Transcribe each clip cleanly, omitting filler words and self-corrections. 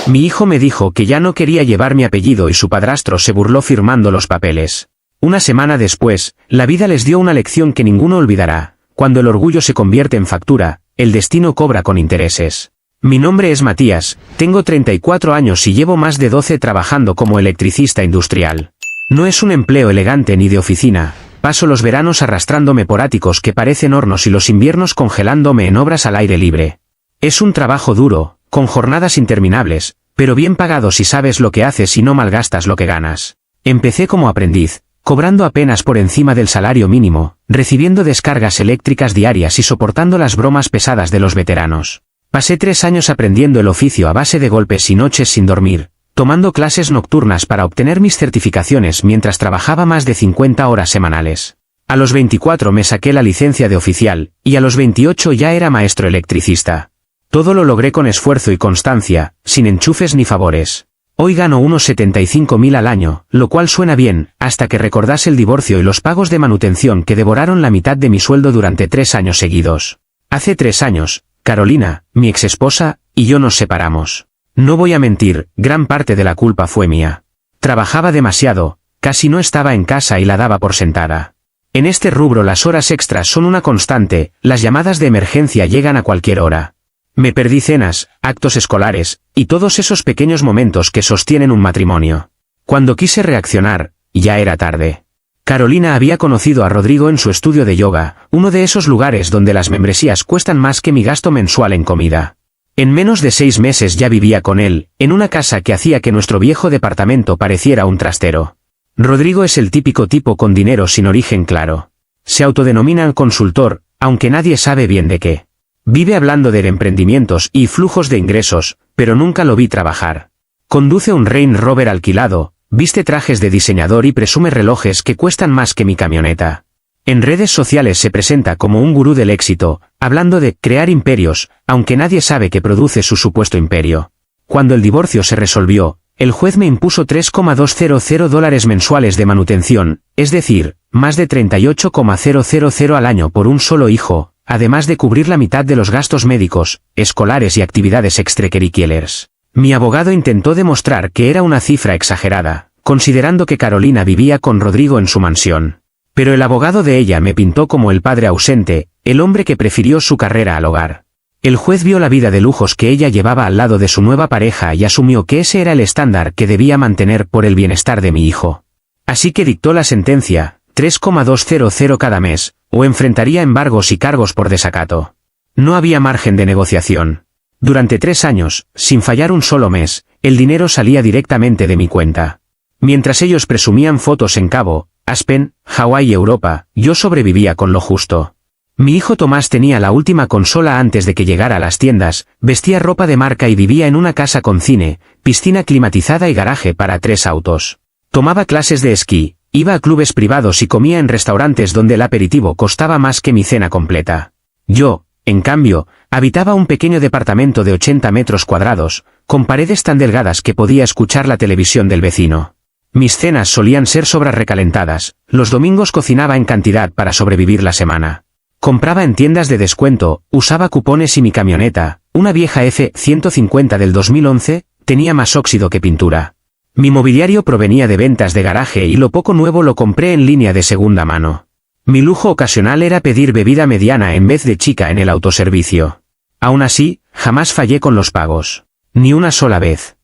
Mi hijo me dijo que ya no quería llevar mi apellido y su padrastro se burló firmando los papeles. Una semana después, la vida les dio una lección que ninguno olvidará. Cuando el orgullo se convierte en factura, el destino cobra con intereses. Mi nombre es Matías, tengo 34 años y llevo más de 12 trabajando como electricista industrial. No es un empleo elegante ni de oficina. Paso los veranos arrastrándome por áticos que parecen hornos y los inviernos congelándome en obras al aire libre. Es un trabajo duro, con jornadas interminables, pero bien pagado si sabes lo que haces y no malgastas lo que ganas. Empecé como aprendiz, cobrando apenas por encima del salario mínimo, recibiendo descargas eléctricas diarias y soportando las bromas pesadas de los veteranos. Pasé 3 años aprendiendo el oficio a base de golpes y noches sin dormir, tomando clases nocturnas para obtener mis certificaciones mientras trabajaba más de 50 horas semanales. A los 24 me saqué la licencia de oficial, y a los 28 ya era maestro electricista. Todo lo logré con esfuerzo y constancia, sin enchufes ni favores. Hoy gano unos 75.000 al año, lo cual suena bien, hasta que recordase el divorcio y los pagos de manutención que devoraron la mitad de mi sueldo durante 3 años seguidos. Hace 3 años, Carolina, mi exesposa, y yo nos separamos. No voy a mentir, gran parte de la culpa fue mía. Trabajaba demasiado, casi no estaba en casa y la daba por sentada. En este rubro las horas extras son una constante, las llamadas de emergencia llegan a cualquier hora. Me perdí cenas, actos escolares, y todos esos pequeños momentos que sostienen un matrimonio. Cuando quise reaccionar, ya era tarde. Carolina había conocido a Rodrigo en su estudio de yoga, uno de esos lugares donde las membresías cuestan más que mi gasto mensual en comida. En menos de 6 meses ya vivía con él, en una casa que hacía que nuestro viejo departamento pareciera un trastero. Rodrigo es el típico tipo con dinero sin origen claro. Se autodenomina consultor, aunque nadie sabe bien de qué. Vive hablando de emprendimientos y flujos de ingresos, pero nunca lo vi trabajar. Conduce un Range Rover alquilado, viste trajes de diseñador y presume relojes que cuestan más que mi camioneta. En redes sociales se presenta como un gurú del éxito, hablando de crear imperios, aunque nadie sabe que produce su supuesto imperio. Cuando el divorcio se resolvió, el juez me impuso $3,200 mensuales de manutención, es decir, más de $38,000 al año por un solo hijo, además de cubrir la mitad de los gastos médicos, escolares y actividades extracurriculares. Mi abogado intentó demostrar que era una cifra exagerada, considerando que Carolina vivía con Rodrigo en su mansión. Pero el abogado de ella me pintó como el padre ausente, el hombre que prefirió su carrera al hogar. El juez vio la vida de lujos que ella llevaba al lado de su nueva pareja y asumió que ese era el estándar que debía mantener por el bienestar de mi hijo. Así que dictó la sentencia, $3,200 cada mes, o enfrentaría embargos y cargos por desacato. No había margen de negociación. Durante 3 años, sin fallar un solo mes, el dinero salía directamente de mi cuenta. Mientras ellos presumían fotos en Cabo, Aspen, Hawái y Europa, yo sobrevivía con lo justo. Mi hijo Tomás tenía la última consola antes de que llegara a las tiendas, vestía ropa de marca y vivía en una casa con cine, piscina climatizada y garaje para 3 autos. Tomaba clases de esquí, iba a clubes privados y comía en restaurantes donde el aperitivo costaba más que mi cena completa. Yo, en cambio, habitaba un pequeño departamento de 80 metros cuadrados, con paredes tan delgadas que podía escuchar la televisión del vecino. Mis cenas solían ser sobras recalentadas, los domingos cocinaba en cantidad para sobrevivir la semana. Compraba en tiendas de descuento, usaba cupones y mi camioneta, una vieja F-150 del 2011, tenía más óxido que pintura. Mi mobiliario provenía de ventas de garaje y lo poco nuevo lo compré en línea de segunda mano. Mi lujo ocasional era pedir bebida mediana en vez de chica en el autoservicio. Aún así, jamás fallé con los pagos. Ni una sola vez.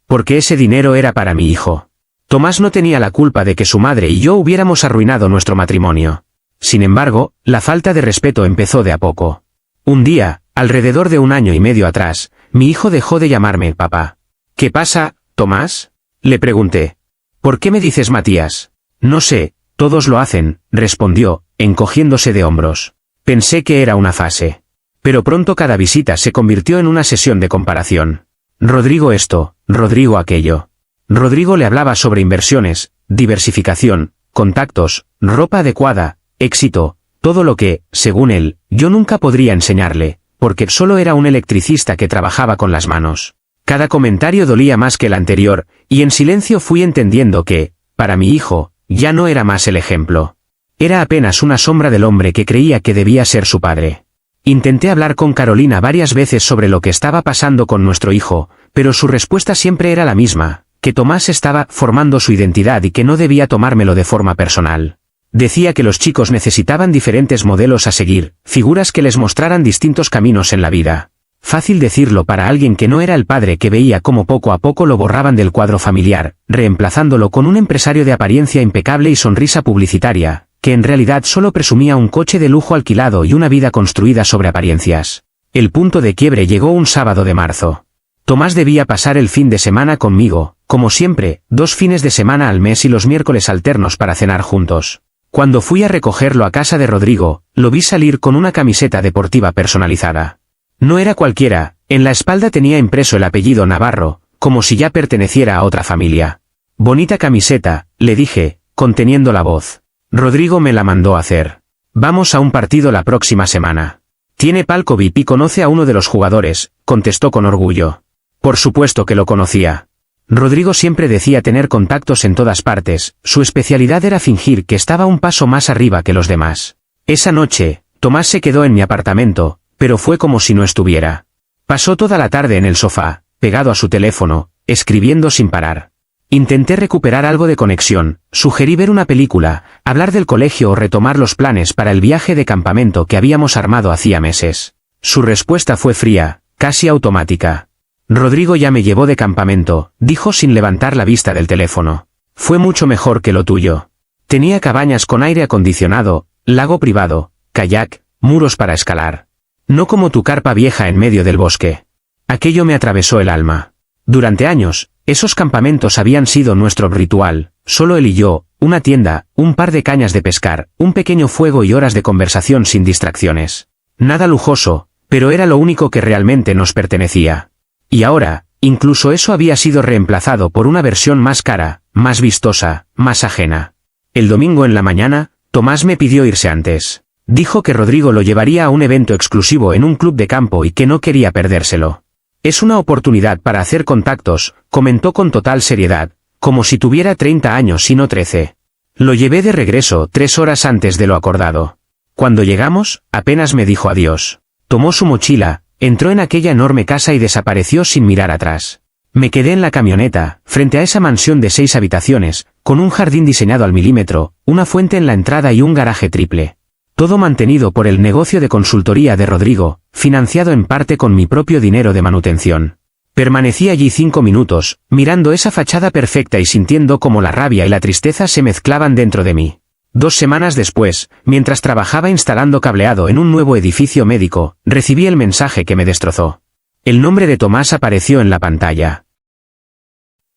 Porque ese dinero era para mi hijo. Tomás no tenía la culpa de que su madre y yo hubiéramos arruinado nuestro matrimonio. Sin embargo, la falta de respeto empezó de a poco. Un día, alrededor de 1 año y medio atrás, mi hijo dejó de llamarme papá. ¿Qué pasa, Tomás? Le pregunté. ¿Por qué me dices Matías? No sé, todos lo hacen, respondió, encogiéndose de hombros. Pensé que era una fase. Pero pronto cada visita se convirtió en una sesión de comparación. Rodrigo esto, Rodrigo aquello. Rodrigo le hablaba sobre inversiones, diversificación, contactos, ropa adecuada, éxito, todo lo que, según él, yo nunca podría enseñarle, porque solo era un electricista que trabajaba con las manos. Cada comentario dolía más que el anterior, y en silencio fui entendiendo que, para mi hijo, ya no era más el ejemplo. Era apenas una sombra del hombre que creía que debía ser su padre. Intenté hablar con Carolina varias veces sobre lo que estaba pasando con nuestro hijo, pero su respuesta siempre era la misma, que Tomás estaba formando su identidad y que no debía tomármelo de forma personal. Decía que los chicos necesitaban diferentes modelos a seguir, figuras que les mostraran distintos caminos en la vida. Fácil decirlo para alguien que no era el padre que veía cómo poco a poco lo borraban del cuadro familiar, reemplazándolo con un empresario de apariencia impecable y sonrisa publicitaria, que en realidad solo presumía un coche de lujo alquilado y una vida construida sobre apariencias. El punto de quiebre llegó un sábado de marzo. Tomás debía pasar el fin de semana conmigo, como siempre, 2 fines de semana al mes y los miércoles alternos para cenar juntos. Cuando fui a recogerlo a casa de Rodrigo, lo vi salir con una camiseta deportiva personalizada. No era cualquiera, en la espalda tenía impreso el apellido Navarro, como si ya perteneciera a otra familia. Bonita camiseta, le dije, conteniendo la voz. Rodrigo me la mandó a hacer. Vamos a un partido la próxima semana. Tiene palco VIP y conoce a uno de los jugadores, contestó con orgullo. Por supuesto que lo conocía. Rodrigo siempre decía tener contactos en todas partes, su especialidad era fingir que estaba un paso más arriba que los demás. Esa noche, Tomás se quedó en mi apartamento, pero fue como si no estuviera. Pasó toda la tarde en el sofá, pegado a su teléfono, escribiendo sin parar. Intenté recuperar algo de conexión, sugerí ver una película, hablar del colegio o retomar los planes para el viaje de campamento que habíamos armado hacía meses. Su respuesta fue fría, casi automática. Rodrigo ya me llevó de campamento, dijo sin levantar la vista del teléfono. Fue mucho mejor que lo tuyo. Tenía cabañas con aire acondicionado, lago privado, kayak, muros para escalar. No como tu carpa vieja en medio del bosque. Aquello me atravesó el alma. Durante años, esos campamentos habían sido nuestro ritual, solo él y yo, una tienda, un par de cañas de pescar, un pequeño fuego y horas de conversación sin distracciones. Nada lujoso, pero era lo único que realmente nos pertenecía. Y ahora, incluso eso había sido reemplazado por una versión más cara, más vistosa, más ajena. El domingo en la mañana, Tomás me pidió irse antes. Dijo que Rodrigo lo llevaría a un evento exclusivo en un club de campo y que no quería perdérselo. Es una oportunidad para hacer contactos, comentó con total seriedad, como si tuviera 30 años y no 13. Lo llevé de regreso 3 horas antes de lo acordado. Cuando llegamos, apenas me dijo adiós. Tomó su mochila, entró en aquella enorme casa y desapareció sin mirar atrás. Me quedé en la camioneta, frente a esa mansión de 6 habitaciones, con un jardín diseñado al milímetro, una fuente en la entrada y un garaje triple. Todo mantenido por el negocio de consultoría de Rodrigo, financiado en parte con mi propio dinero de manutención. Permanecí allí 5 minutos, mirando esa fachada perfecta y sintiendo cómo la rabia y la tristeza se mezclaban dentro de mí. 2 semanas después, mientras trabajaba instalando cableado en un nuevo edificio médico, recibí el mensaje que me destrozó. El nombre de Tomás apareció en la pantalla.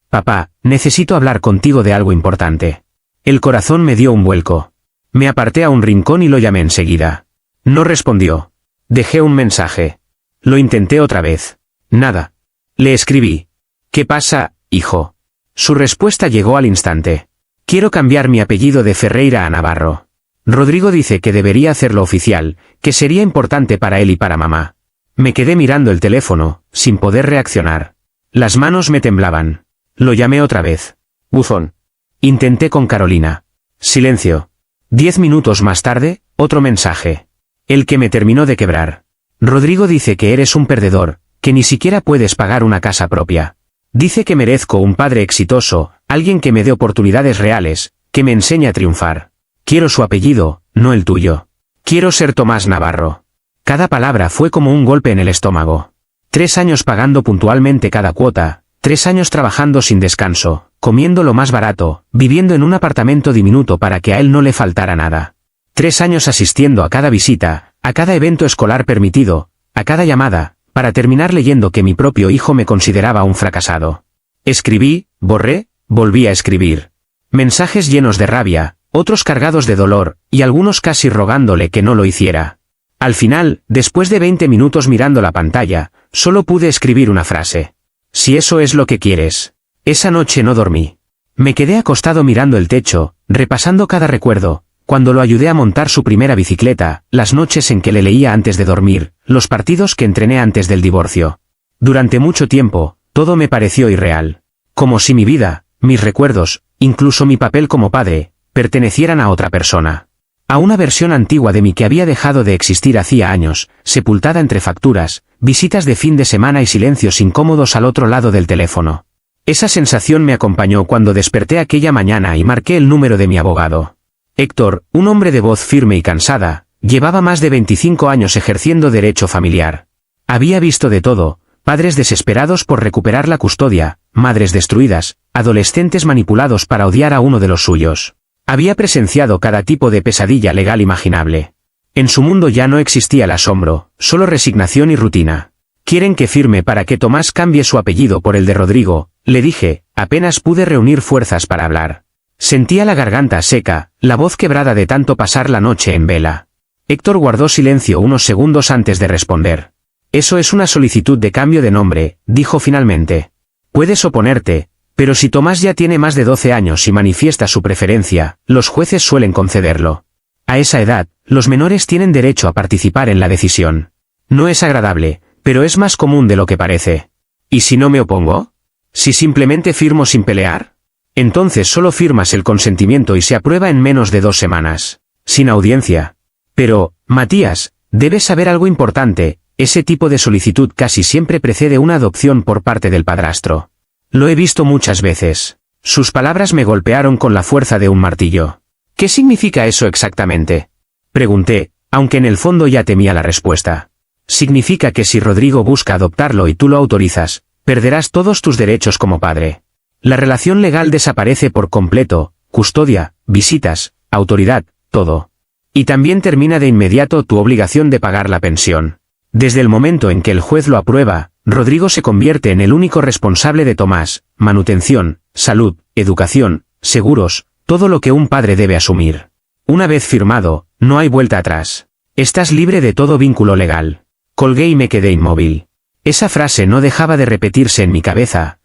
Papá, necesito hablar contigo de algo importante. El corazón me dio un vuelco. Me aparté a un rincón y lo llamé enseguida. No respondió. Dejé un mensaje. Lo intenté otra vez. Nada. Le escribí. ¿Qué pasa, hijo? Su respuesta llegó al instante. Quiero cambiar mi apellido de Ferreira a Navarro. Rodrigo dice que debería hacerlo oficial, que sería importante para él y para mamá. Me quedé mirando el teléfono, sin poder reaccionar. Las manos me temblaban. Lo llamé otra vez. Buzón. Intenté con Carolina. Silencio. 10 minutos más tarde, otro mensaje. El que me terminó de quebrar. Rodrigo dice que eres un perdedor, que ni siquiera puedes pagar una casa propia. Dice que merezco un padre exitoso, alguien que me dé oportunidades reales, que me enseñe a triunfar. Quiero su apellido, no el tuyo. Quiero ser Tomás Navarro. Cada palabra fue como un golpe en el estómago. 3 años pagando puntualmente cada cuota, 3 años trabajando sin descanso, comiendo lo más barato, viviendo en un apartamento diminuto para que a él no le faltara nada. 3 años asistiendo a cada visita, a cada evento escolar permitido, a cada llamada, para terminar leyendo que mi propio hijo me consideraba un fracasado. Escribí, borré, volví a escribir. Mensajes llenos de rabia, otros cargados de dolor, y algunos casi rogándole que no lo hiciera. Al final, después de 20 minutos mirando la pantalla, solo pude escribir una frase. Si eso es lo que quieres. Esa noche no dormí. Me quedé acostado mirando el techo, repasando cada recuerdo, cuando lo ayudé a montar su primera bicicleta, las noches en que le leía antes de dormir, los partidos que entrené antes del divorcio. Durante mucho tiempo, todo me pareció irreal. Como si mi vida, mis recuerdos, incluso mi papel como padre, pertenecieran a otra persona. A una versión antigua de mí que había dejado de existir hacía años, sepultada entre facturas, visitas de fin de semana y silencios incómodos al otro lado del teléfono. Esa sensación me acompañó cuando desperté aquella mañana y marqué el número de mi abogado. Héctor, un hombre de voz firme y cansada, llevaba más de 25 años ejerciendo derecho familiar. Había visto de todo: padres desesperados por recuperar la custodia, madres destruidas, adolescentes manipulados para odiar a uno de los suyos. Había presenciado cada tipo de pesadilla legal imaginable. En su mundo ya no existía el asombro, solo resignación y rutina. «¿Quieren que firme para que Tomás cambie su apellido por el de Rodrigo?», le dije, apenas pude reunir fuerzas para hablar. Sentía la garganta seca, la voz quebrada de tanto pasar la noche en vela. Héctor guardó silencio unos segundos antes de responder. «Eso es una solicitud de cambio de nombre», dijo finalmente. «Puedes oponerte, pero si Tomás ya tiene más de 12 años y manifiesta su preferencia, los jueces suelen concederlo. A esa edad, los menores tienen derecho a participar en la decisión. No es agradable, pero es más común de lo que parece. ¿Y si no me opongo? ¿Si simplemente firmo sin pelear? Entonces solo firmas el consentimiento y se aprueba en menos de 2 semanas. Sin audiencia. Pero, Matías, debes saber algo importante: ese tipo de solicitud casi siempre precede una adopción por parte del padrastro. Lo he visto muchas veces». Sus palabras me golpearon con la fuerza de un martillo. «¿Qué significa eso exactamente?», pregunté, aunque en el fondo ya temía la respuesta. «Significa que si Rodrigo busca adoptarlo y tú lo autorizas, perderás todos tus derechos como padre. La relación legal desaparece por completo: custodia, visitas, autoridad, todo. Y también termina de inmediato tu obligación de pagar la pensión. Desde el momento en que el juez lo aprueba, Rodrigo se convierte en el único responsable de Tomás: manutención, salud, educación, seguros, todo lo que un padre debe asumir. Una vez firmado, no hay vuelta atrás. Estás libre de todo vínculo legal». Colgué y me quedé inmóvil. Esa frase no dejaba de repetirse en mi cabeza.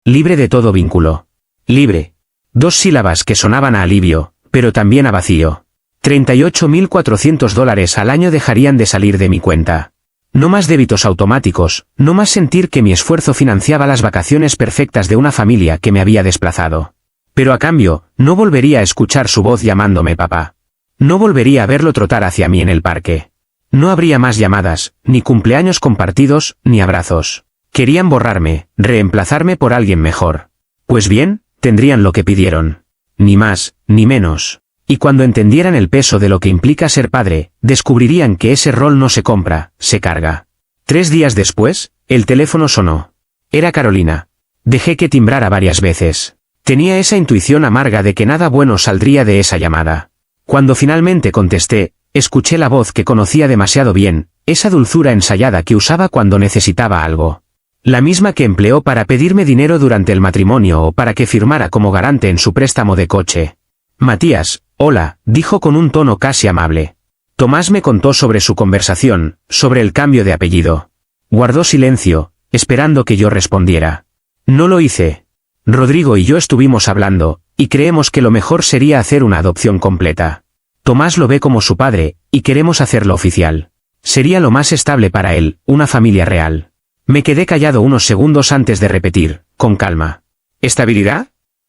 Libre de todo vínculo. Libre. 2 sílabas que sonaban a alivio, pero también a vacío. $38.400 al año dejarían de salir de mi cuenta. No más débitos automáticos, no más sentir que mi esfuerzo financiaba las vacaciones perfectas de una familia que me había desplazado. Pero a cambio, no volvería a escuchar su voz llamándome papá. No volvería a verlo trotar hacia mí en el parque. No habría más llamadas, ni cumpleaños compartidos, ni abrazos. Querían borrarme, reemplazarme por alguien mejor. Pues bien, tendrían lo que pidieron. Ni más, ni menos. Y cuando entendieran el peso de lo que implica ser padre, descubrirían que ese rol no se compra, se carga. 3 días después, el teléfono sonó. Era Carolina. Dejé que timbrara varias veces. Tenía esa intuición amarga de que nada bueno saldría de esa llamada. Cuando finalmente contesté, escuché la voz que conocía demasiado bien, esa dulzura ensayada que usaba cuando necesitaba algo. La misma que empleó para pedirme dinero durante el matrimonio o para que firmara como garante en su préstamo de coche. «Matías, hola», dijo con un tono casi amable. Tomás me contó sobre su conversación, sobre el cambio de apellido. Guardó silencio, esperando que yo respondiera. No lo hice. Rodrigo y yo estuvimos hablando, y creemos que lo mejor sería hacer una adopción completa. Tomás lo ve como su padre, y queremos hacerlo oficial. Sería lo más estable para él, una familia real. Me quedé callado unos segundos antes de repetir, con calma. ¿Estabilidad?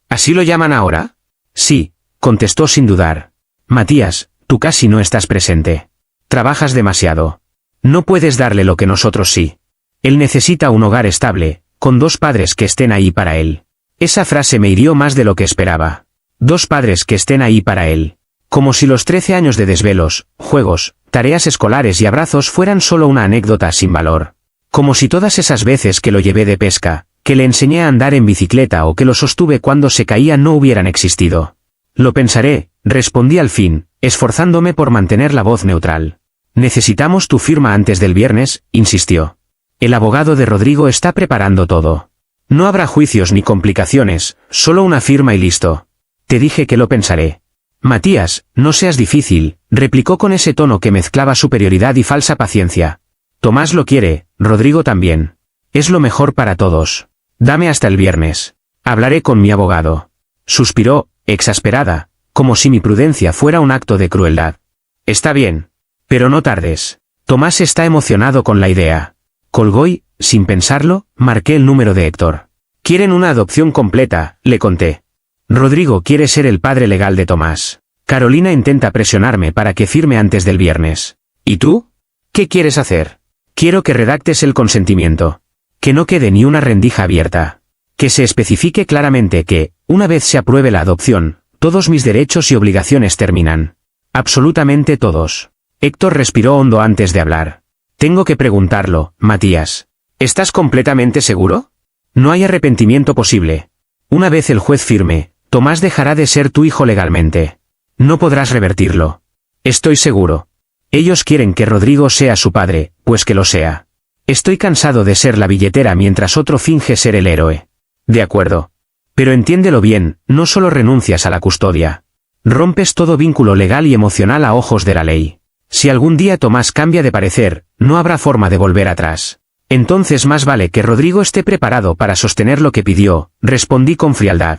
¿Así lo llaman ahora? Sí, contestó sin dudar. Matías, tú casi no estás presente. Trabajas demasiado. No puedes darle lo que nosotros sí. Él necesita un hogar estable, con 2 padres que estén ahí para él. Esa frase me hirió más de lo que esperaba. 2 padres que estén ahí para él. Como si los 13 años de desvelos, juegos, tareas escolares y abrazos fueran solo una anécdota sin valor. Como si todas esas veces que lo llevé de pesca, que le enseñé a andar en bicicleta o que lo sostuve cuando se caía no hubieran existido. Lo pensaré, respondí al fin, esforzándome por mantener la voz neutral. Necesitamos tu firma antes del viernes, insistió. El abogado de Rodrigo está preparando todo. No habrá juicios ni complicaciones, solo una firma y listo. Te dije que lo pensaré. Matías, no seas difícil, replicó con ese tono que mezclaba superioridad y falsa paciencia. Tomás lo quiere, Rodrigo también. Es lo mejor para todos. Dame hasta el viernes. Hablaré con mi abogado. Suspiró, exasperada, como si mi prudencia fuera un acto de crueldad. Está bien. Pero no tardes. Tomás está emocionado con la idea. Colgó y, sin pensarlo, marqué el número de Héctor. Quieren una adopción completa, le conté. Rodrigo quiere ser el padre legal de Tomás. Carolina intenta presionarme para que firme antes del viernes. ¿Y tú? ¿Qué quieres hacer? Quiero que redactes el consentimiento. Que no quede ni una rendija abierta. Que se especifique claramente que, una vez se apruebe la adopción, todos mis derechos y obligaciones terminan. Absolutamente todos. Héctor respiró hondo antes de hablar. Tengo que preguntarlo, Matías. ¿Estás completamente seguro? No hay arrepentimiento posible. Una vez el juez firme, Tomás dejará de ser tu hijo legalmente. No podrás revertirlo. Estoy seguro. Ellos quieren que Rodrigo sea su padre, pues que lo sea. Estoy cansado de ser la billetera mientras otro finge ser el héroe. De acuerdo. Pero entiéndelo bien, no solo renuncias a la custodia. Rompes todo vínculo legal y emocional a ojos de la ley. Si algún día Tomás cambia de parecer, no habrá forma de volver atrás. Entonces más vale que Rodrigo esté preparado para sostener lo que pidió, respondí con frialdad.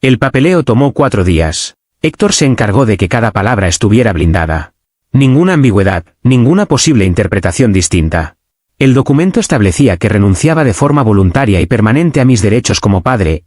El papeleo tomó 4 días. Héctor se encargó de que cada palabra estuviera blindada. Ninguna ambigüedad, ninguna posible interpretación distinta. El documento establecía que renunciaba de forma voluntaria y permanente a mis derechos como padre,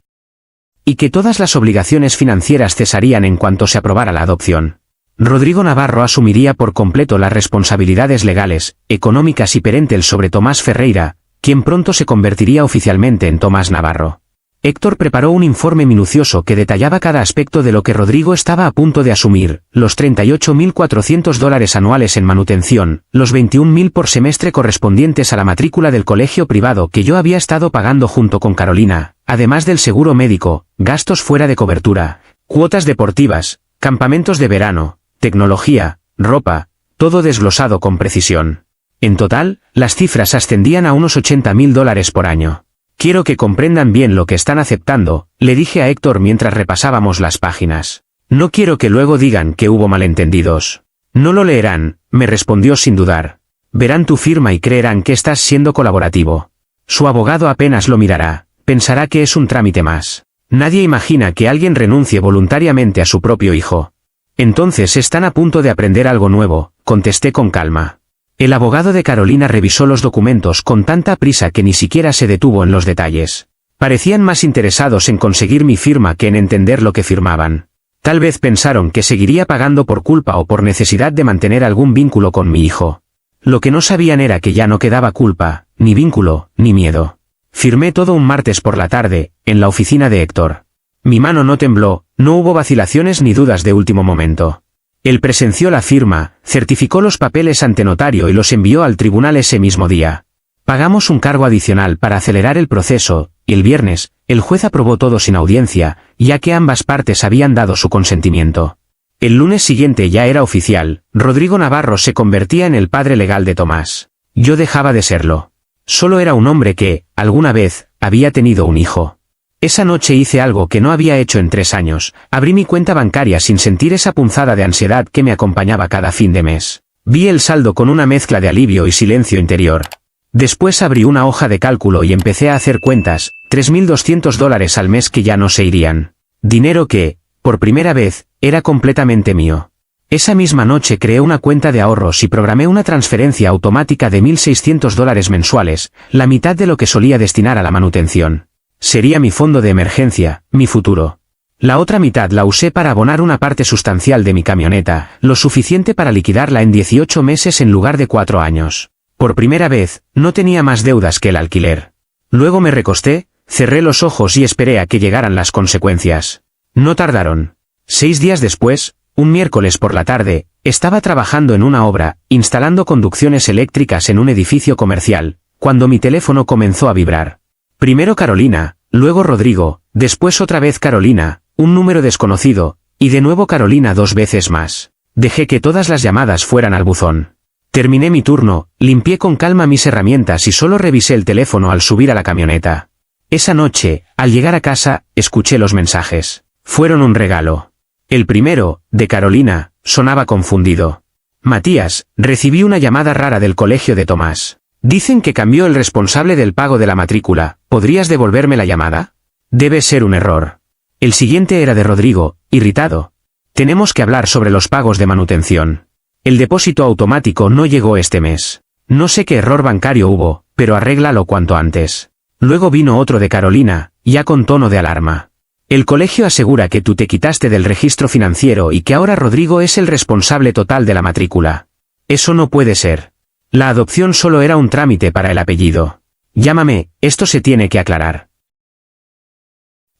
y que todas las obligaciones financieras cesarían en cuanto se aprobara la adopción. Rodrigo Navarro asumiría por completo las responsabilidades legales, económicas y perentales sobre Tomás Ferreira, quien pronto se convertiría oficialmente en Tomás Navarro. Héctor preparó un informe minucioso que detallaba cada aspecto de lo que Rodrigo estaba a punto de asumir, los $38.400 anuales en manutención, los $21.000 por semestre correspondientes a la matrícula del colegio privado que yo había estado pagando junto con Carolina, además del seguro médico, gastos fuera de cobertura, cuotas deportivas, campamentos de verano, tecnología, ropa, todo desglosado con precisión. En total, las cifras ascendían a unos $80.000 por año. Quiero que comprendan bien lo que están aceptando, le dije a Héctor mientras repasábamos las páginas. No quiero que luego digan que hubo malentendidos. No lo leerán, me respondió sin dudar. Verán tu firma y creerán que estás siendo colaborativo. Su abogado apenas lo mirará, pensará que es un trámite más. Nadie imagina que alguien renuncie voluntariamente a su propio hijo. Entonces están a punto de aprender algo nuevo, contesté con calma. El abogado de Carolina revisó los documentos con tanta prisa que ni siquiera se detuvo en los detalles. Parecían más interesados en conseguir mi firma que en entender lo que firmaban. Tal vez pensaron que seguiría pagando por culpa o por necesidad de mantener algún vínculo con mi hijo. Lo que no sabían era que ya no quedaba culpa, ni vínculo, ni miedo. Firmé todo un martes por la tarde, en la oficina de Héctor. Mi mano no tembló, no hubo vacilaciones ni dudas de último momento. Él presenció la firma, certificó los papeles ante notario y los envió al tribunal ese mismo día. Pagamos un cargo adicional para acelerar el proceso, y el viernes, el juez aprobó todo sin audiencia, ya que ambas partes habían dado su consentimiento. El lunes siguiente ya era oficial, Rodrigo Navarro se convertía en el padre legal de Tomás. Yo dejaba de serlo. Solo era un hombre que, alguna vez, había tenido un hijo. Esa noche hice algo que no había hecho en 3 años, abrí mi cuenta bancaria sin sentir esa punzada de ansiedad que me acompañaba cada fin de mes. Vi el saldo con una mezcla de alivio y silencio interior. Después abrí una hoja de cálculo y empecé a hacer cuentas, $3.200 al mes que ya no se irían. Dinero que, por primera vez, era completamente mío. Esa misma noche creé una cuenta de ahorros y programé una transferencia automática de $1.600 mensuales, la mitad de lo que solía destinar a la manutención. Sería mi fondo de emergencia, mi futuro. La otra mitad la usé para abonar una parte sustancial de mi camioneta, lo suficiente para liquidarla en 18 meses en lugar de 4 años. Por primera vez, no tenía más deudas que el alquiler. Luego me recosté, cerré los ojos y esperé a que llegaran las consecuencias. No tardaron. 6 días después, un miércoles por la tarde, estaba trabajando en una obra, instalando conducciones eléctricas en un edificio comercial, cuando mi teléfono comenzó a vibrar. Primero Carolina, luego Rodrigo, después otra vez Carolina, un número desconocido, y de nuevo Carolina 2 veces más. Dejé que todas las llamadas fueran al buzón. Terminé mi turno, limpié con calma mis herramientas y solo revisé el teléfono al subir a la camioneta. Esa noche, al llegar a casa, escuché los mensajes. Fueron un regalo. El primero, de Carolina, sonaba confundido. Matías, recibí una llamada rara del colegio de Tomás. Dicen que cambió el responsable del pago de la matrícula, ¿podrías devolverme la llamada? Debe ser un error. El siguiente era de Rodrigo, irritado. Tenemos que hablar sobre los pagos de manutención. El depósito automático no llegó este mes. No sé qué error bancario hubo, pero arréglalo cuanto antes. Luego vino otro de Carolina, ya con tono de alarma. El colegio asegura que tú te quitaste del registro financiero y que ahora Rodrigo es el responsable total de la matrícula. Eso no puede ser. La adopción solo era un trámite para el apellido. Llámame, esto se tiene que aclarar.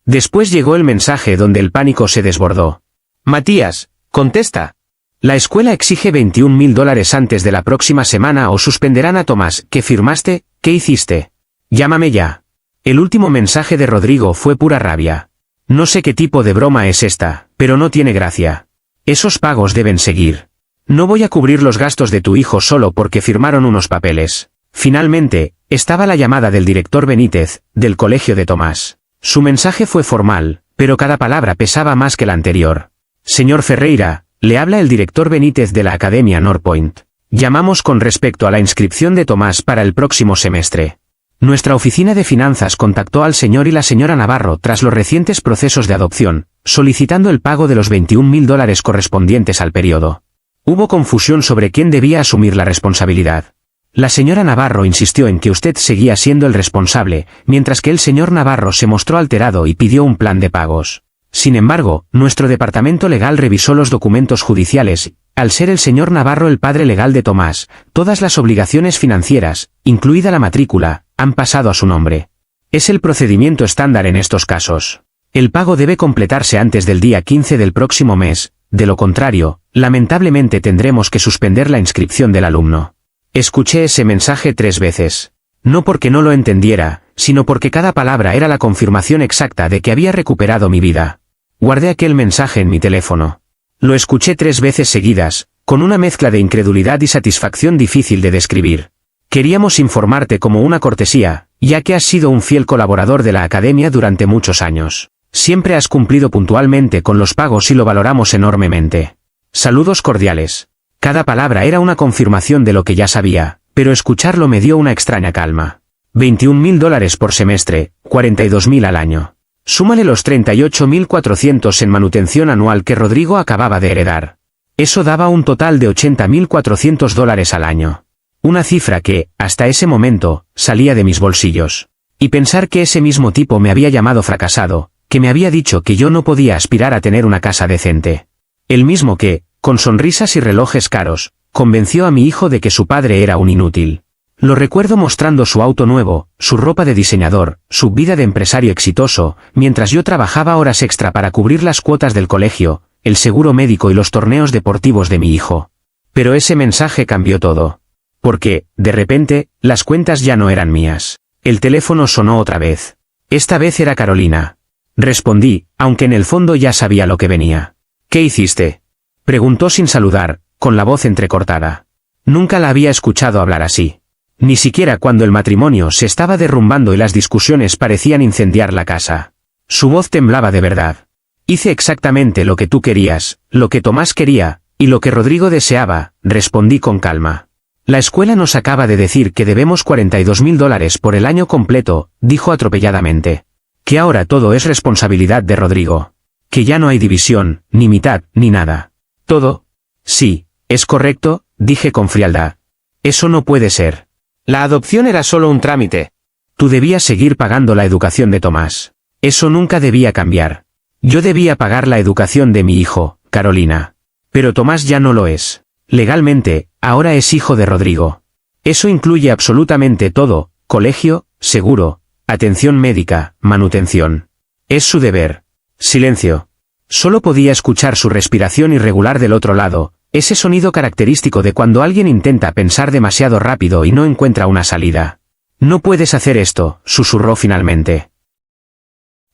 Después llegó el mensaje donde el pánico se desbordó. Matías, contesta. La escuela exige $21.000 antes de la próxima semana o suspenderán a Tomás. ¿Qué firmaste? ¿Qué hiciste? Llámame ya. El último mensaje de Rodrigo fue pura rabia. No sé qué tipo de broma es esta, pero no tiene gracia. Esos pagos deben seguir. No voy a cubrir los gastos de tu hijo solo porque firmaron unos papeles. Finalmente, estaba la llamada del director Benítez, del colegio de Tomás. Su mensaje fue formal, pero cada palabra pesaba más que la anterior. Señor Ferreira, le habla el director Benítez de la Academia Northpoint. Llamamos con respecto a la inscripción de Tomás para el próximo semestre. Nuestra oficina de finanzas contactó al señor y la señora Navarro tras los recientes procesos de adopción, solicitando el pago de los $21.000 correspondientes al periodo. Hubo confusión sobre quién debía asumir la responsabilidad. La señora Navarro insistió en que usted seguía siendo el responsable, mientras que el señor Navarro se mostró alterado y pidió un plan de pagos. Sin embargo, nuestro departamento legal revisó los documentos judiciales. Al ser el señor Navarro el padre legal de Tomás, todas las obligaciones financieras, incluida la matrícula, han pasado a su nombre. Es el procedimiento estándar en estos casos. El pago debe completarse antes del día 15 del próximo mes, de lo contrario, lamentablemente tendremos que suspender la inscripción del alumno. Escuché ese mensaje 3 veces. No porque no lo entendiera, sino porque cada palabra era la confirmación exacta de que había recuperado mi vida. Guardé aquel mensaje en mi teléfono. Lo escuché 3 veces seguidas, con una mezcla de incredulidad y satisfacción difícil de describir. Queríamos informarte como una cortesía, ya que has sido un fiel colaborador de la Academia durante muchos años. Siempre has cumplido puntualmente con los pagos y lo valoramos enormemente. Saludos cordiales. Cada palabra era una confirmación de lo que ya sabía, pero escucharlo me dio una extraña calma. $21.000 por semestre, $42.000 al año. Súmale los $38.400 en manutención anual que Rodrigo acababa de heredar. Eso daba un total de $80.400 al año. Una cifra que, hasta ese momento, salía de mis bolsillos. Y pensar que ese mismo tipo me había llamado fracasado, que me había dicho que yo no podía aspirar a tener una casa decente. El mismo que, con sonrisas y relojes caros, convenció a mi hijo de que su padre era un inútil. Lo recuerdo mostrando su auto nuevo, su ropa de diseñador, su vida de empresario exitoso, mientras yo trabajaba horas extra para cubrir las cuotas del colegio, el seguro médico y los torneos deportivos de mi hijo. Pero ese mensaje cambió todo. Porque, de repente, las cuentas ya no eran mías. El teléfono sonó otra vez. Esta vez era Carolina. Respondí, aunque en el fondo ya sabía lo que venía. ¿Qué hiciste?, preguntó sin saludar, con la voz entrecortada. Nunca la había escuchado hablar así. Ni siquiera cuando el matrimonio se estaba derrumbando y las discusiones parecían incendiar la casa. Su voz temblaba de verdad. Hice exactamente lo que tú querías, lo que Tomás quería, y lo que Rodrigo deseaba, respondí con calma. La escuela nos acaba de decir que debemos $42.000 por el año completo, dijo atropelladamente. Que ahora todo es responsabilidad de Rodrigo. Que ya no hay división, ni mitad, ni nada. ¿Todo? Sí, es correcto, dije con frialdad. Eso no puede ser. La adopción era solo un trámite. Tú debías seguir pagando la educación de Tomás. Eso nunca debía cambiar. Yo debía pagar la educación de mi hijo, Carolina. Pero Tomás ya no lo es. Legalmente, ahora es hijo de Rodrigo. Eso incluye absolutamente todo, colegio, seguro, atención médica, manutención. Es su deber. Silencio. Solo podía escuchar su respiración irregular del otro lado, ese sonido característico de cuando alguien intenta pensar demasiado rápido y no encuentra una salida. No puedes hacer esto, susurró finalmente.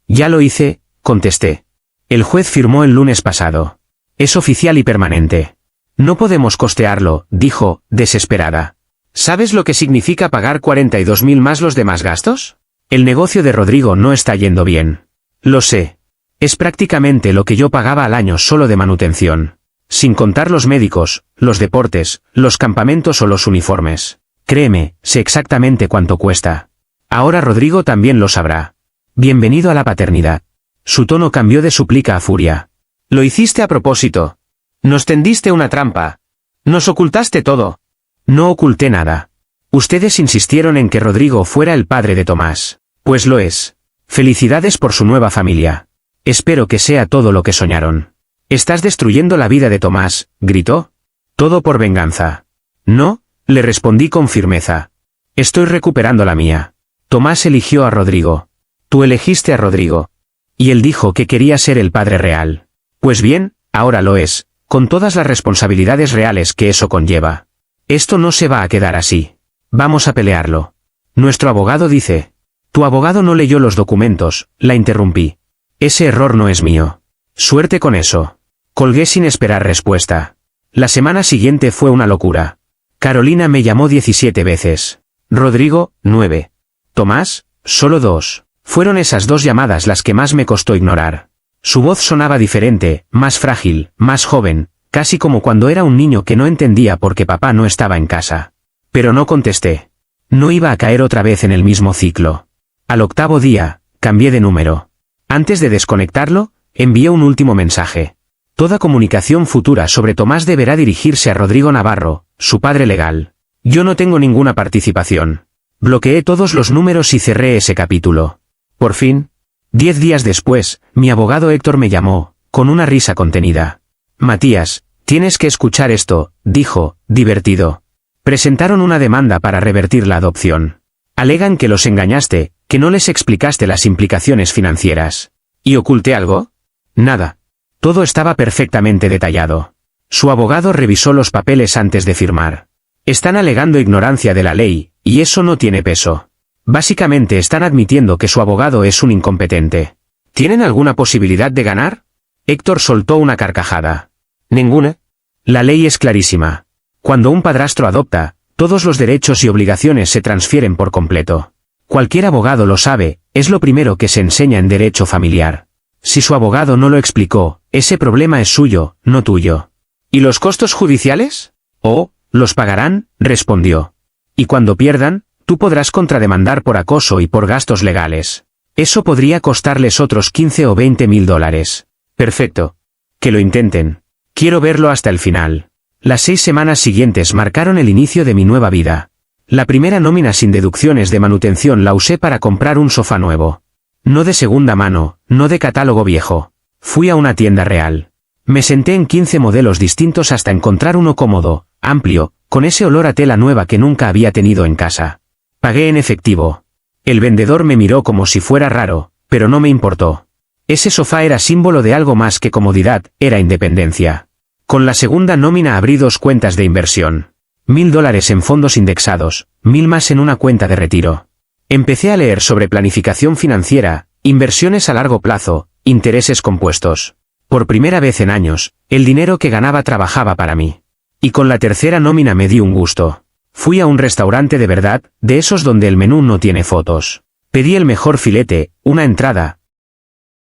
Ya lo hice, contesté. El juez firmó el lunes pasado. Es oficial y permanente. No podemos costearlo, dijo, desesperada. ¿Sabes lo que significa pagar 42.000 más los demás gastos? El negocio de Rodrigo no está yendo bien. Lo sé. Es prácticamente lo que yo pagaba al año solo de manutención. Sin contar los médicos, los deportes, los campamentos o los uniformes. Créeme, sé exactamente cuánto cuesta. Ahora Rodrigo también lo sabrá. Bienvenido a la paternidad. Su tono cambió de súplica a furia. Lo hiciste a propósito. Nos tendiste una trampa. Nos ocultaste todo. No oculté nada. Ustedes insistieron en que Rodrigo fuera el padre de Tomás. Pues lo es. Felicidades por su nueva familia. Espero que sea todo lo que soñaron. Estás destruyendo la vida de Tomás, gritó. Todo por venganza. No, Le respondí con firmeza. Estoy recuperando la mía. Tomás eligió a Rodrigo. Tú elegiste a Rodrigo. Y él dijo que quería ser el padre real. Pues bien, ahora lo es, con todas las responsabilidades reales que eso conlleva. Esto no se va a quedar así. Vamos a pelearlo. Nuestro abogado dice. Tu abogado no leyó los documentos, la interrumpí. Ese error no es mío. Suerte con eso. Colgué sin esperar respuesta. La semana siguiente fue una locura. Carolina me llamó 17 veces. Rodrigo, 9. Tomás, solo 2. Fueron esas 2 llamadas las que más me costó ignorar. Su voz sonaba diferente, más frágil, más joven, casi como cuando era un niño que no entendía por qué papá no estaba en casa. Pero no contesté. No iba a caer otra vez en el mismo ciclo. Al 8º día, cambié de número. Antes de desconectarlo, envié un último mensaje. Toda comunicación futura sobre Tomás deberá dirigirse a Rodrigo Navarro, su padre legal. Yo no tengo ninguna participación. Bloqueé todos los números y cerré ese capítulo. Por fin, 10 días después, mi abogado Héctor me llamó, con una risa contenida. Matías, tienes que escuchar esto, dijo, divertido. Presentaron una demanda para revertir la adopción. Alegan que los engañaste, que no les explicaste las implicaciones financieras. ¿Y oculté algo? Nada. Todo estaba perfectamente detallado. Su abogado revisó los papeles antes de firmar. Están alegando ignorancia de la ley, y eso no tiene peso. Básicamente están admitiendo que su abogado es un incompetente. ¿Tienen alguna posibilidad de ganar? Héctor soltó una carcajada. Ninguna. La ley es clarísima. Cuando un padrastro adopta, todos los derechos y obligaciones se transfieren por completo. Cualquier abogado lo sabe, es lo primero que se enseña en derecho familiar. Si su abogado no lo explicó, ese problema es suyo, no tuyo. ¿Y los costos judiciales? Oh, los pagarán, respondió. Y cuando pierdan, tú podrás contrademandar por acoso y por gastos legales. Eso podría costarles otros 15 o 20 mil dólares. Perfecto. Que lo intenten. Quiero verlo hasta el final. Las 6 semanas siguientes marcaron el inicio de mi nueva vida. La primera nómina sin deducciones de manutención la usé para comprar un sofá nuevo. No de segunda mano, no de catálogo viejo. Fui a una tienda real. Me senté en 15 modelos distintos hasta encontrar uno cómodo, amplio, con ese olor a tela nueva que nunca había tenido en casa. Pagué en efectivo. El vendedor me miró como si fuera raro, pero no me importó. Ese sofá era símbolo de algo más que comodidad, era independencia. Con la segunda nómina abrí 2 cuentas de inversión. $1000 en fondos indexados, 1000 más en una cuenta de retiro. Empecé a leer sobre planificación financiera, inversiones a largo plazo, intereses compuestos. Por primera vez en años, el dinero que ganaba trabajaba para mí. Y con la tercera nómina me di un gusto. Fui a un restaurante de verdad, de esos donde el menú no tiene fotos. Pedí el mejor filete, una entrada,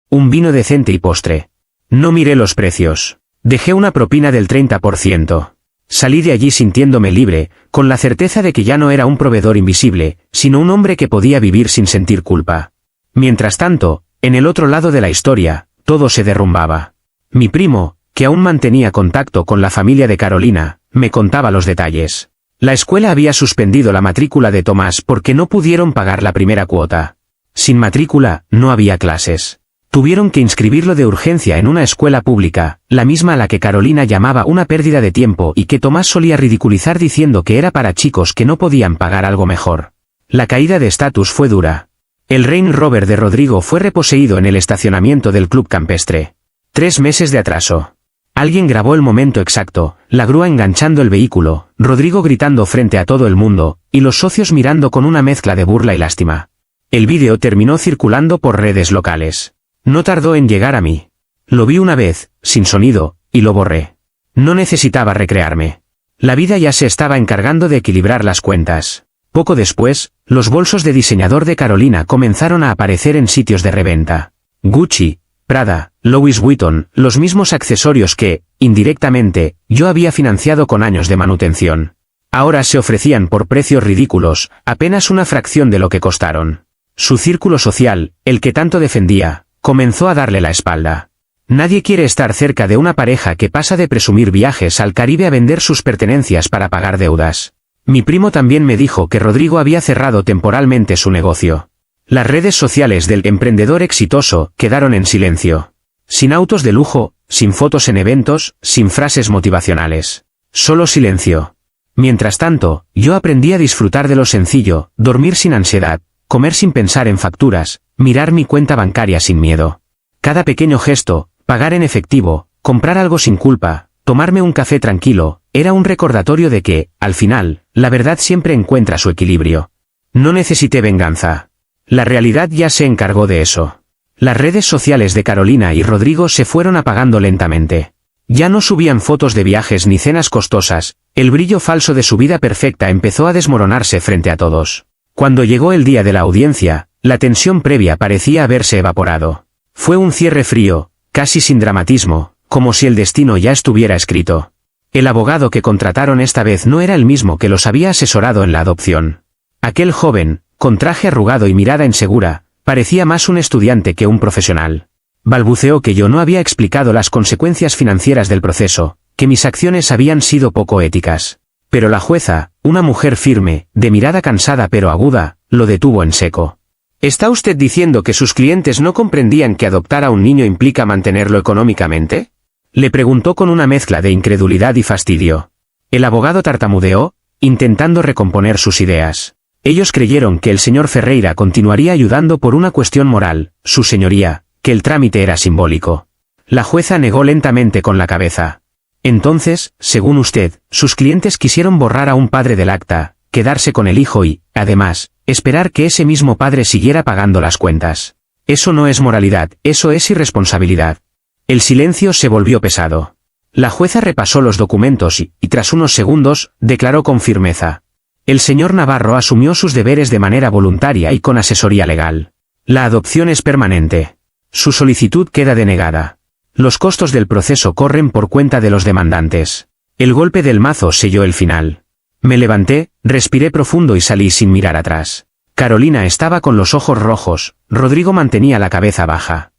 un vino decente y postre. No miré los precios. Dejé una propina del 30%. Salí de allí sintiéndome libre, con la certeza de que ya no era un proveedor invisible, sino un hombre que podía vivir sin sentir culpa. Mientras tanto, en el otro lado de la historia, todo se derrumbaba. Mi primo, que aún mantenía contacto con la familia de Carolina, me contaba los detalles. La escuela había suspendido la matrícula de Tomás porque no pudieron pagar la primera cuota. Sin matrícula, no había clases. Tuvieron que inscribirlo de urgencia en una escuela pública, la misma a la que Carolina llamaba una pérdida de tiempo y que Tomás solía ridiculizar diciendo que era para chicos que no podían pagar algo mejor. La caída de estatus fue dura. El Range Rover de Rodrigo fue reposeído en el estacionamiento del club campestre. 3 meses de atraso. Alguien grabó el momento exacto, la grúa enganchando el vehículo, Rodrigo gritando frente a todo el mundo, y los socios mirando con una mezcla de burla y lástima. El vídeo terminó circulando por redes locales. No tardó en llegar a mí. Lo vi una vez, sin sonido, y lo borré. No necesitaba recrearme. La vida ya se estaba encargando de equilibrar las cuentas. Poco después, los bolsos de diseñador de Carolina comenzaron a aparecer en sitios de reventa. Gucci, Prada, Louis Vuitton, los mismos accesorios que, indirectamente, yo había financiado con años de manutención. Ahora se ofrecían por precios ridículos, apenas una fracción de lo que costaron. Su círculo social, el que tanto defendía, comenzó a darle la espalda. Nadie quiere estar cerca de una pareja que pasa de presumir viajes al Caribe a vender sus pertenencias para pagar deudas. Mi primo también me dijo que Rodrigo había cerrado temporalmente su negocio. Las redes sociales del emprendedor exitoso quedaron en silencio. Sin autos de lujo, sin fotos en eventos, sin frases motivacionales. Solo silencio. Mientras tanto, yo aprendí a disfrutar de lo sencillo, dormir sin ansiedad, comer sin pensar en facturas, mirar mi cuenta bancaria sin miedo. Cada pequeño gesto, pagar en efectivo, comprar algo sin culpa, tomarme un café tranquilo, era un recordatorio de que, al final, la verdad siempre encuentra su equilibrio. No necesité venganza. La realidad ya se encargó de eso. Las redes sociales de Carolina y Rodrigo se fueron apagando lentamente. Ya no subían fotos de viajes ni cenas costosas, el brillo falso de su vida perfecta empezó a desmoronarse frente a todos. Cuando llegó el día de la audiencia, la tensión previa parecía haberse evaporado. Fue un cierre frío, casi sin dramatismo, como si el destino ya estuviera escrito. El abogado que contrataron esta vez no era el mismo que los había asesorado en la adopción. Aquel joven, con traje arrugado y mirada insegura, parecía más un estudiante que un profesional. Balbuceó que yo no había explicado las consecuencias financieras del proceso, que mis acciones habían sido poco éticas. Pero la jueza, una mujer firme, de mirada cansada pero aguda, lo detuvo en seco. ¿Está usted diciendo que sus clientes no comprendían que adoptar a un niño implica mantenerlo económicamente? Le preguntó con una mezcla de incredulidad y fastidio. El abogado tartamudeó, intentando recomponer sus ideas. Ellos creyeron que el señor Ferreira continuaría ayudando por una cuestión moral, su señoría, que el trámite era simbólico. La jueza negó lentamente con la cabeza. Entonces, según usted, sus clientes quisieron borrar a un padre del acta, quedarse con el hijo y, además, esperar que ese mismo padre siguiera pagando las cuentas. Eso no es moralidad, eso es irresponsabilidad. El silencio se volvió pesado. La jueza repasó los documentos y, tras unos segundos, declaró con firmeza. El señor Navarro asumió sus deberes de manera voluntaria y con asesoría legal. La adopción es permanente. Su solicitud queda denegada. Los costos del proceso corren por cuenta de los demandantes. El golpe del mazo selló el final. Me levanté, respiré profundo y salí sin mirar atrás. Carolina estaba con los ojos rojos, Rodrigo mantenía la cabeza baja.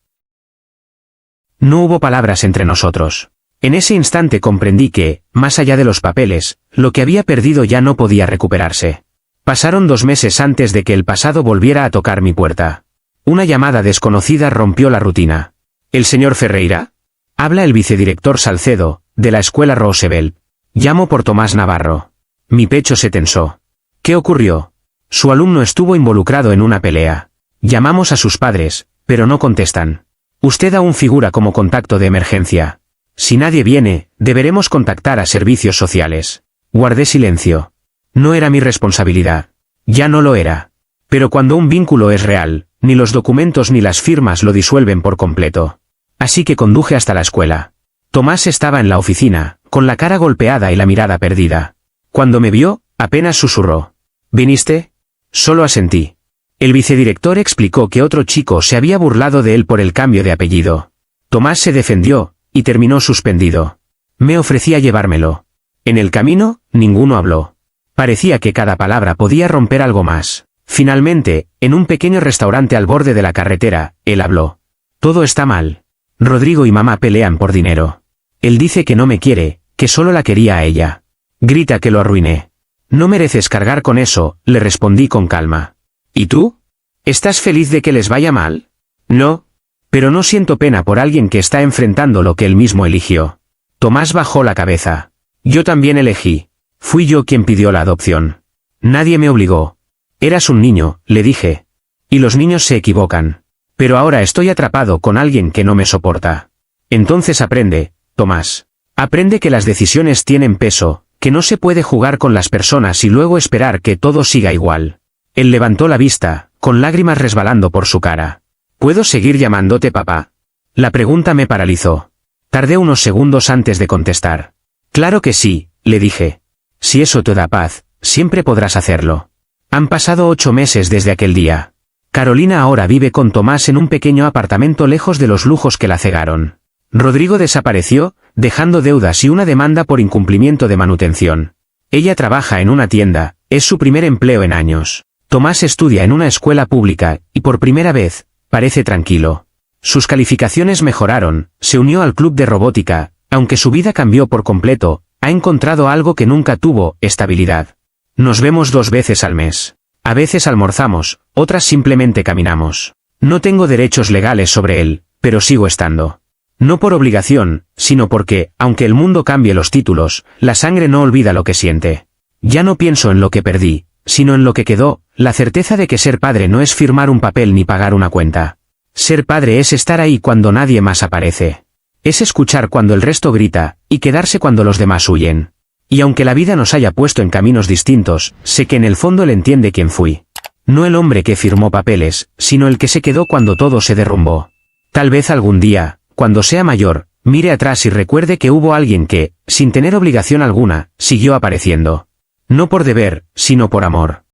No hubo palabras entre nosotros. En ese instante comprendí que, más allá de los papeles, lo que había perdido ya no podía recuperarse. Pasaron 2 meses antes de que el pasado volviera a tocar mi puerta. Una llamada desconocida rompió la rutina. ¿El señor Ferreira? Habla el vicedirector Salcedo, de la escuela Roosevelt. Llamo por Tomás Navarro. Mi pecho se tensó. ¿Qué ocurrió? Su alumno estuvo involucrado en una pelea. Llamamos a sus padres, pero no contestan. Usted aún figura como contacto de emergencia. Si nadie viene, deberemos contactar a servicios sociales. Guardé silencio. No era mi responsabilidad. Ya no lo era. Pero cuando un vínculo es real, ni los documentos ni las firmas lo disuelven por completo. Así que conduje hasta la escuela. Tomás estaba en la oficina, con la cara golpeada y la mirada perdida. Cuando me vio, apenas susurró. ¿Viniste? Solo asentí. El vicedirector explicó que otro chico se había burlado de él por el cambio de apellido. Tomás se defendió, y terminó suspendido. Me ofrecía llevármelo. En el camino, ninguno habló. Parecía que cada palabra podía romper algo más. Finalmente, en un pequeño restaurante al borde de la carretera, él habló. Todo está mal. Rodrigo y mamá pelean por dinero. Él dice que no me quiere, que solo la quería a ella. Grita que lo arruiné. No mereces cargar con eso, le respondí con calma. ¿Y tú? ¿Estás feliz de que les vaya mal? No. Pero no siento pena por alguien que está enfrentando lo que él mismo eligió. Tomás bajó la cabeza. Yo también elegí. Fui yo quien pidió la adopción. Nadie me obligó. Eras un niño, le dije. Y los niños se equivocan. Pero ahora estoy atrapado con alguien que no me soporta. Entonces aprende, Tomás. Aprende que las decisiones tienen peso, que no se puede jugar con las personas y luego esperar que todo siga igual. Él levantó la vista, con lágrimas resbalando por su cara. ¿Puedo seguir llamándote papá? La pregunta me paralizó. Tardé unos segundos antes de contestar. Claro que sí, le dije. Si eso te da paz, siempre podrás hacerlo. Han pasado 8 meses desde aquel día. Carolina ahora vive con Tomás en un pequeño apartamento lejos de los lujos que la cegaron. Rodrigo desapareció, dejando deudas y una demanda por incumplimiento de manutención. Ella trabaja en una tienda, es su primer empleo en años. Tomás estudia en una escuela pública, y por primera vez, parece tranquilo. Sus calificaciones mejoraron, se unió al club de robótica, aunque su vida cambió por completo, ha encontrado algo que nunca tuvo, estabilidad. Nos vemos 2 veces al mes. A veces almorzamos, otras simplemente caminamos. No tengo derechos legales sobre él, pero sigo estando. No por obligación, sino porque, aunque el mundo cambie los títulos, la sangre no olvida lo que siente. Ya no pienso en lo que perdí, sino en lo que quedó, la certeza de que ser padre no es firmar un papel ni pagar una cuenta. Ser padre es estar ahí cuando nadie más aparece. Es escuchar cuando el resto grita, y quedarse cuando los demás huyen. Y aunque la vida nos haya puesto en caminos distintos, sé que en el fondo él entiende quién fui. No el hombre que firmó papeles, sino el que se quedó cuando todo se derrumbó. Tal vez algún día, cuando sea mayor, mire atrás y recuerde que hubo alguien que, sin tener obligación alguna, siguió apareciendo. No por deber, sino por amor.